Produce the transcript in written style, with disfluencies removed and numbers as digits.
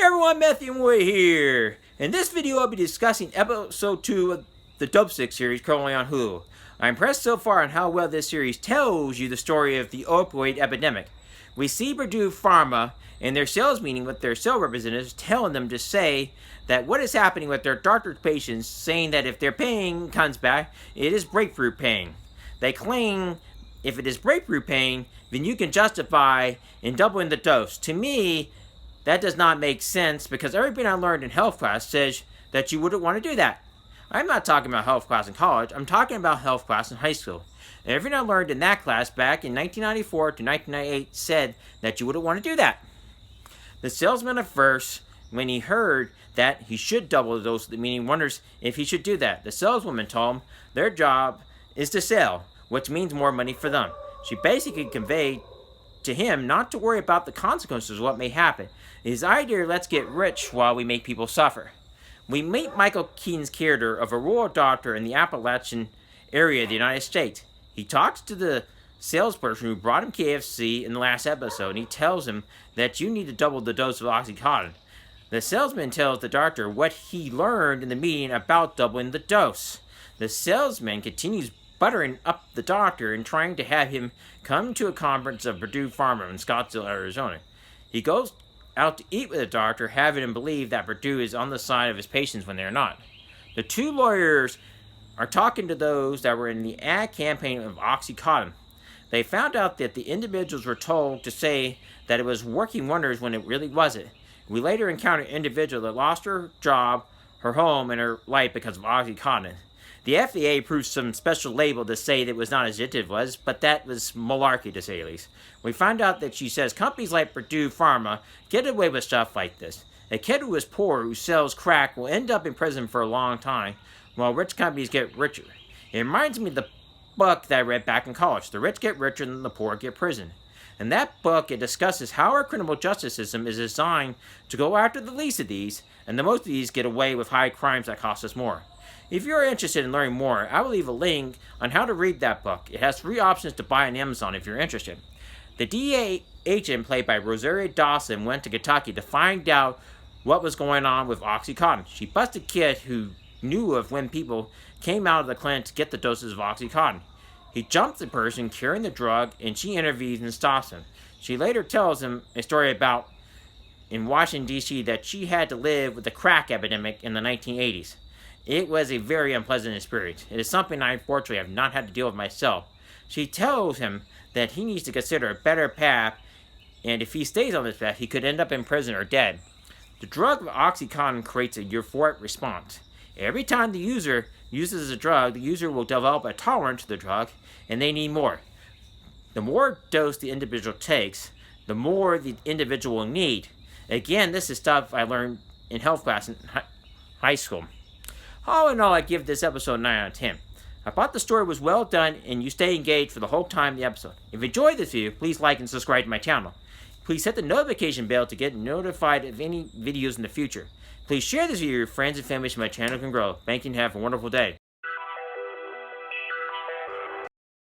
Hey everyone, Matthew Wood here. In this video, I'll be discussing episode 2 of the Dopesick series currently on Hulu. I'm impressed so far on how well this series tells you the story of the opioid epidemic. We see Purdue Pharma in their sales meeting with their sales representatives telling them to say that what is happening with their doctor's patients, saying that if their pain comes back, it is breakthrough pain. They claim if it is breakthrough pain, then you can justify in doubling the dose. To me, that does not make sense because everything I learned in health class says that you wouldn't want to do that. I'm not talking about health class in college, I'm talking about health class in high school. And everything I learned in that class back in 1994 to 1998 said that you wouldn't want to do that. The salesman at first, when he heard that he should double the dose of the meeting, wonders if he should do that. The saleswoman told him their job is to sell, which means more money for them. She basically conveyed to him not to worry about the consequences of what may happen. His idea, let's get rich while we make people suffer. We meet Michael Keaton's character of a rural doctor in the Appalachian area of the United States. He talks to the salesperson who brought him KFC in the last episode, and he tells him that you need to double the dose of OxyContin. The salesman tells the doctor what he learned in the meeting about doubling the dose. The salesman continues buttering up the doctor and trying to have him come to a conference of Purdue Pharma in Scottsdale, Arizona. He goes out to eat with the doctor, having him believe that Purdue is on the side of his patients when they are not. The two lawyers are talking to those that were in the ad campaign of OxyContin. They found out that the individuals were told to say that it was working wonders when it really wasn't. We later encountered an individual that lost her job, her home, and her life because of OxyContin. The FDA approved some special label to say that it was not as it was, but that was Malarkey to say the least. We find out that she says companies like Purdue Pharma get away with stuff like this. A kid who is poor who sells crack will end up in prison for a long time, while rich companies get richer. It reminds me of the book that I read back in college, The Rich Get Richer and the Poor Get Prison. In that book, it discusses how our criminal justice system is designed to go after the least of these, and the most of these get away with high crimes that cost us more. If you're interested in learning more, I will leave a link on how to read that book. It has 3 options to buy on Amazon if you're interested. The DEA agent played by Rosario Dawson went to Kentucky to find out what was going on with OxyContin. She busted a kid who knew of when people came out of the clinic to get the doses of OxyContin. He jumped the person carrying the drug, and she intervenes and stops him. She later tells him a story about in Washington, D.C. that she had to live with the crack epidemic in the 1980s. It was a very unpleasant experience. It is something I unfortunately have not had to deal with myself. She tells him that he needs to consider a better path, and if he stays on this path, he could end up in prison or dead. The drug of OxyContin creates a euphoric response. Every time the user uses the drug, the user will develop a tolerance to the drug, and they need more. The more dose the individual takes, the more the individual will need. Again, this is stuff I learned in health class in high school. All in all, I give this episode 9 out of 10. I thought the story was well done and you stay engaged for the whole time of the episode. If you enjoyed this video, please like and subscribe to my channel. Please hit the notification bell to get notified of any videos in the future. Please share this video with your friends and family so my channel can grow. Thank you and have a wonderful day.